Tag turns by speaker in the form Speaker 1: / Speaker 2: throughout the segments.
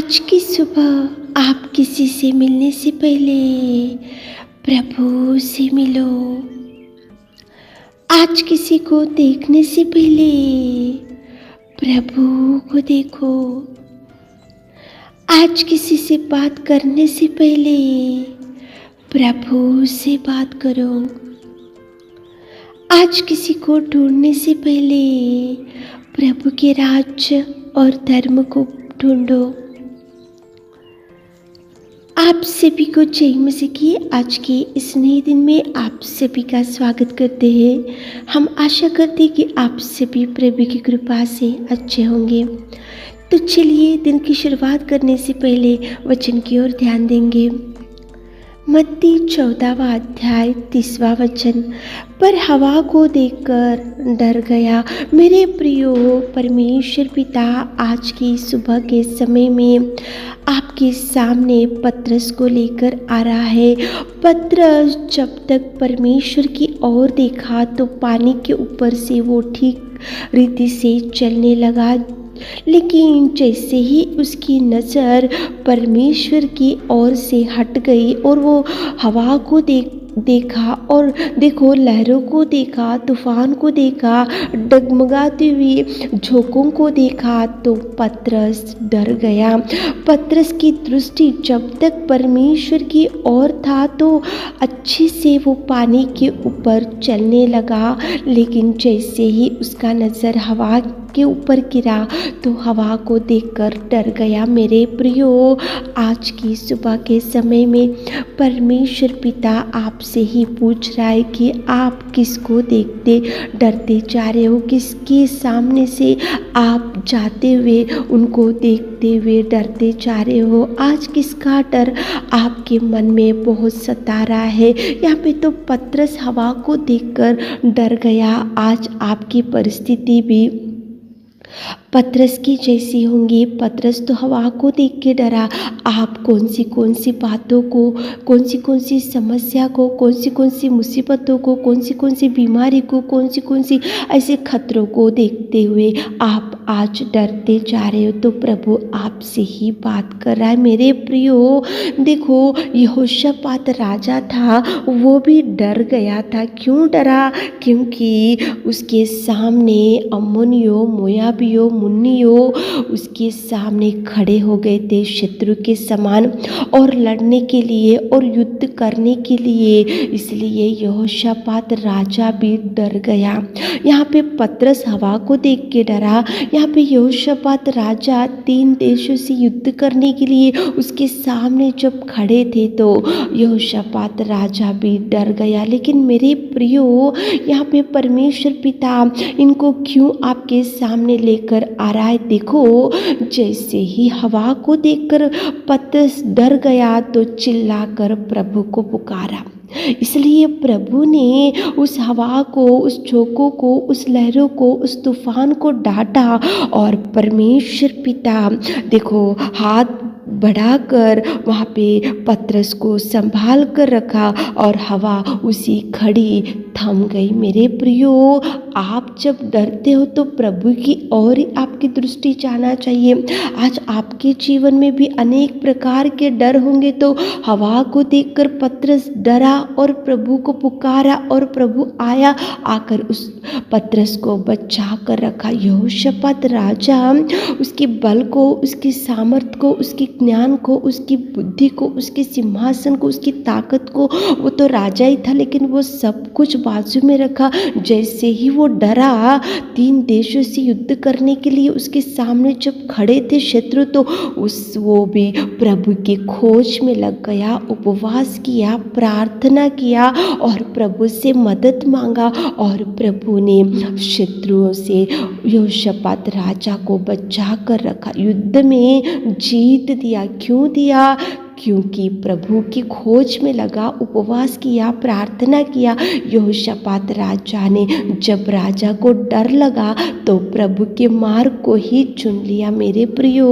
Speaker 1: आज की सुबह आप किसी से मिलने से पहले प्रभु से मिलो। आज किसी को देखने से पहले प्रभु को देखो। आज किसी से बात करने से पहले प्रभु से बात करो। आज किसी को ढूंढने से पहले प्रभु के राज्य और धर्म को ढूंढो। आप सभी को जय मसीह की आज के इस नए दिन में आप सभी का स्वागत करते हैं। हम आशा करते हैं कि आप सभी प्रभु की कृपा से अच्छे होंगे। तो चलिए दिन की शुरुआत करने से पहले वचन की ओर ध्यान देंगे। मत्ती 14वां अध्याय 30वां वचन। पर हवा को देखकर डर गया। मेरे प्रियो, परमेश्वर पिता आज की सुबह के समय में आपके सामने पतरस को लेकर आ रहा है। पतरस जब तक परमेश्वर की ओर देखा तो पानी के ऊपर से वो ठीक रीति से चलने लगा, लेकिन जैसे ही उसकी नज़र परमेश्वर की ओर से हट गई और वो हवा को देखा और देखो लहरों को देखा, तूफान को देखा, डगमगाती हुई झोंकों को देखा तो पतरस डर गया। पतरस की दृष्टि जब तक परमेश्वर की ओर था तो अच्छे से वो पानी के ऊपर चलने लगा, लेकिन जैसे ही उसका नज़र हवा के ऊपर गिरा तो हवा को देखकर डर गया। मेरे प्रियो, आज की सुबह के समय में परमेश्वर पिता आपसे ही पूछ रहा है कि आप किसको देखते डरते जा रहे हो, किसके सामने से आप जाते हुए उनको देखते हुए डरते जा रहे हो। आज किसका डर आपके मन में बहुत सता रहा है। यहाँ पे तो पतरस हवा को देखकर डर गया। आज आपकी परिस्थिति भी पतरस की जैसी होंगी। पतरस तो हवा को देख के डरा। आप कौन सी बातों को, कौन सी समस्या को, कौन सी मुसीबतों को, कौन सी बीमारी को, कौन सी ऐसे खतरों को देखते हुए आप आज डरते जा रहे हो। तो प्रभु आपसे ही बात कर रहा है। मेरे प्रियो, देखो यहोशापात राजा था, वो भी डर गया था। क्यों डरा? क्योंकि उसके सामने अम्मोनियों, मोयाबियों, मुन्नियों उसके सामने खड़े हो गए थे शत्रु के समान और लड़ने के लिए और युद्ध करने के लिए। इसलिए यहोशापात राजा भी डर गया। यहाँ पे पतरस हवा को देख के डरा। यहाँ पे यहोशापात राजा 3 देशों से युद्ध करने के लिए उसके सामने जब खड़े थे तो यहोशापात राजा भी डर गया। लेकिन मेरे प्रियो, यहाँ पे परमेश्वर पिता इनको क्यों आपके सामने लेकर आ रहा है? देखो, जैसे ही हवा को देखकर पतरस डर गया तो चिल्लाकर प्रभु को पुकारा। इसलिए प्रभु ने उस हवा को, उस झोंकों को, उस लहरों को, उस तूफान को डांटा और परमेश्वर पिता देखो हाथ बढ़ाकर वहाँ पे पतरस को संभाल कर रखा और हवा उसी खड़ी थम गई। मेरे प्रियो, आप जब डरते हो तो प्रभु की ओर ही आपकी दृष्टि जाना चाहिए। आज आपके जीवन में भी अनेक प्रकार के डर होंगे, तो हवा को देखकर पतरस डरा और प्रभु को पुकारा और प्रभु आया, आकर उस पतरस को बचा कर रखा। यहोशापात राजा उसके बल को, उसकी सामर्थ को, उसकी ज्ञान को, उसकी बुद्धि को, उसके सिंहासन को, उसकी ताकत को, वो तो राजा ही था, लेकिन वो सब कुछ बाजू में रखा। जैसे ही वो डरा, 3 देशों से युद्ध करने के लिए उसके सामने जब खड़े थे शत्रु, तो वो भी प्रभु के खोज में लग गया, उपवास किया, प्रार्थना किया और प्रभु से मदद मांगा और प्रभु ने शत्रुओं से यहोशापात राजा को बचा कर रखा, युद्ध में जीत दिया। क्यों दिया? क्योंकि प्रभु की खोज में लगा, उपवास किया, प्रार्थना किया। यहोशापात राजा ने जब राजा को डर लगा तो प्रभु के मार्ग को ही चुन लिया। मेरे प्रियो,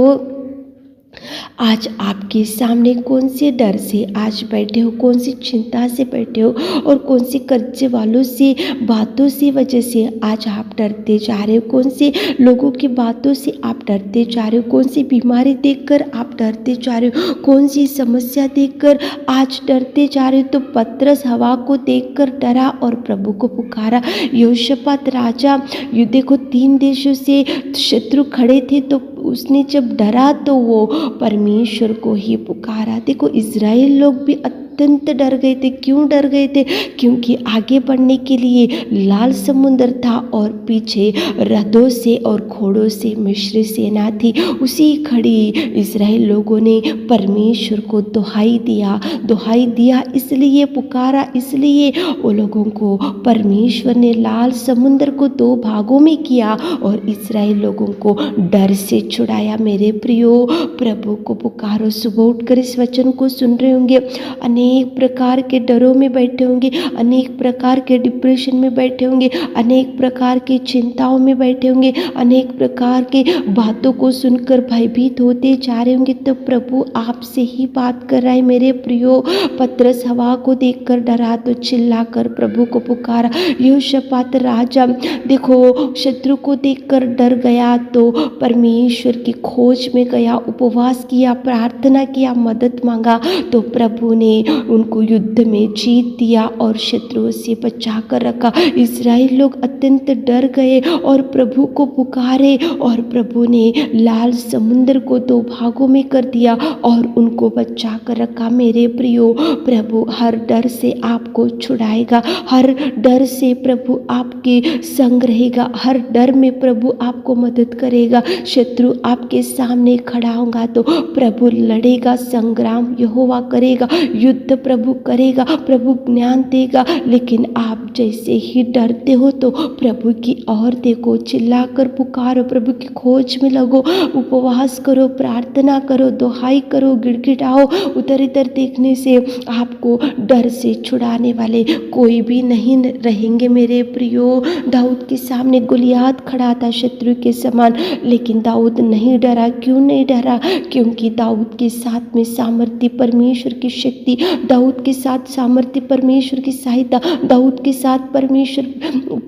Speaker 1: आज आपके सामने कौन से डर से आज बैठे हो, कौन सी चिंता से बैठे हो और कौन से कर्जे वालों से बातों से वजह से आज आप डरते जा रहे हो, कौन से लोगों की बातों से आप डरते जा रहे हो, कौन सी बीमारी देखकर आप डरते जा रहे हो, कौन सी समस्या देखकर आज डरते जा रहे हो। तो पतरस हवा को देखकर डरा और प्रभु को पुकारा। यहोशापात राजा, ये देखो 3 देशों से शत्रु खड़े थे, तो उसने जब डरा तो वो परमेश्वर को ही पुकारा। देखो इज़राइल लोग भी अत्यंत डर गए थे। क्यों डर गए थे? क्योंकि आगे बढ़ने के लिए लाल समुद्र था और पीछे रथों से और घोड़ों से मिस्र सेना थी। उसी खड़ी इज़राइल लोगों ने परमेश्वर को दुहाई दिया, इसलिए पुकारा, इसलिए वो लोगों को परमेश्वर ने लाल समुद्र को 2 भागों में किया और इज़राइल लोगों को डर से छुड़ाया। मेरे प्रियो, प्रभु को पुकारो। सुबह उठकर इस वचन को सुन रहे होंगे, अनेक प्रकार के डरों में बैठे होंगे, अनेक प्रकार के डिप्रेशन में बैठे होंगे, अनेक प्रकार की चिंताओं में बैठे होंगे, अनेक प्रकार के बातों को सुनकर भयभीत होते जा रहे होंगे। तो प्रभु आपसे ही बात कर रहा है। मेरे प्रियो, पतरस हवा को देखकर डरा तो चिल्लाकर प्रभु को पुकारा। यहोशापात राजा देखो शत्रु को देखकर डर गया तो परमेश्वर की खोज में गया, उपवास किया, प्रार्थना किया, मदद मांगा, तो प्रभु ने उनको युद्ध में जीत दिया और शत्रुओं से बचा कर रखा। इज़राइल लोग अत्यंत डर गए और प्रभु को पुकारे और प्रभु ने लाल समुद्र को 2 भागों में कर दिया और उनको बचा कर रखा। मेरे प्रियो, प्रभु हर डर से आपको छुड़ाएगा, हर डर से प्रभु आपके संग रहेगा, हर डर में प्रभु आपको मदद करेगा। शत्रु आपके सामने खड़ा होगा तो प्रभु लड़ेगा, संग्राम यहोवा करेगा, युद्ध प्रभु करेगा, प्रभु ज्ञान देगा। लेकिन आप जैसे ही डरते हो तो प्रभु की ओर देखो, चिल्लाकर पुकारो, प्रभु की खोज में लगो, उपवास करो, प्रार्थना करो, दुहाई करो, गिड़गिड़ाओ। उधर इधर देखने से आपको डर से छुड़ाने वाले कोई भी नहीं रहेंगे। मेरे प्रियो, दाऊद के सामने गोलियात खड़ा था शत्रु के समान, लेकिन दाऊद नहीं डरा। क्यों नहीं डरा? क्योंकि दाऊद के साथ में सामर्थ्य परमेश्वर की शक्ति, दाऊद के साथ सामर्थ्य परमेश्वर की सहायता, दाऊद के साथ परमेश्वर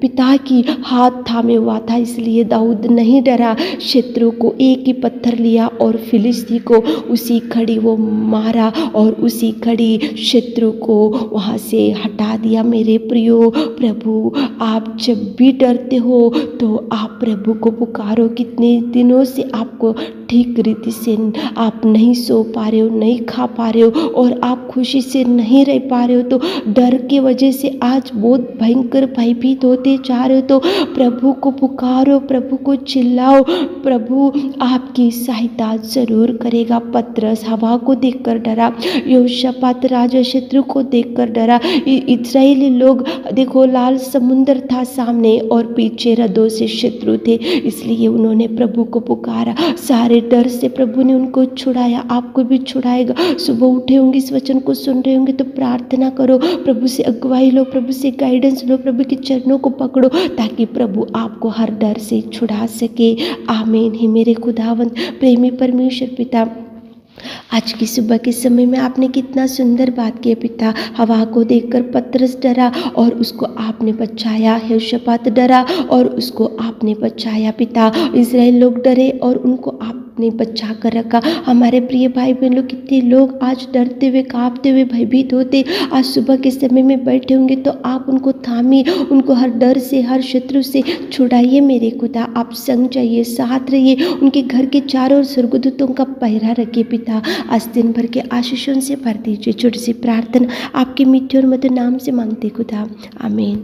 Speaker 1: पिता की हाथ थामे हुआ था। इसलिए दाऊद नहीं डरा। शत्रु को एक ही पत्थर लिया और फिलिस्ती को उसी खड़ी वो मारा और उसी खड़ी शत्रु को वहाँ से हटा दिया। मेरे प्रियो, प्रभु आप जब भी डरते हो तो आप प्रभु को पुकारो। कितने दिनों से आपको ठीक रीति से आप नहीं सो पा रहे हो, नहीं खा पा रहे हो और आप खुशी से नहीं रह पा रहे हो, तो डर के वजह से आज बहुत भयंकर भयभीत होते जा रहे हो, तो प्रभु को पुकारो, प्रभु को चिल्लाओ, प्रभु आपकी सहायता जरूर करेगा। पतरस हवा को देखकर डरा, यहोशापात राजा शत्रु को देखकर डरा। इस्राएली लोग देखो लाल समुद्र था सामने और पीछे रथों से शत्रु थे, इसलिए उन्होंने प्रभु को पुकारा। सारे डर से प्रभु ने उनको छुड़ाया, आपको भी छुड़ाएगा। सुबह उठे होंगे, इस वचन को सुन रहे होंगे तो प्रार्थना करो, प्रभु से अगुवाई लो, प्रभु से गाइडेंस लो, प्रभु के चरणों को पकड़ो ताकि प्रभु आपको हर डर से छुड़ा सके। आमीन। ही मेरे खुदावंद प्रेमी परमेश्वर पिता, आज की सुबह के समय में आपने कितना सुंदर बात की पिता। हवा को देखकर पतरस डरा और उसको आपने बचाया। यहोशापात डरा और उसको आपने बचाया पिता। इज़राइल लोग डरे और उनको आपने बचा कर रखा। हमारे प्रिय भाई बहन लोग, कितने लोग आज डरते हुए, कांपते हुए, भयभीत होते आज सुबह के समय में बैठे होंगे, तो आप उनको थामिए, उनको हर डर से, हर शत्रु से छुड़ाइए। मेरे खुदा आप संग जाइए, साथ रहिए, उनके घर के चारों ओर स्वर्गदूतों का पहरा रखिए पिता। आज दिन भर के आशीषों से भर दीजिए। छोटी सी प्रार्थना आपके मीठे और मधुर नाम से मांगते खुदा, आमीन।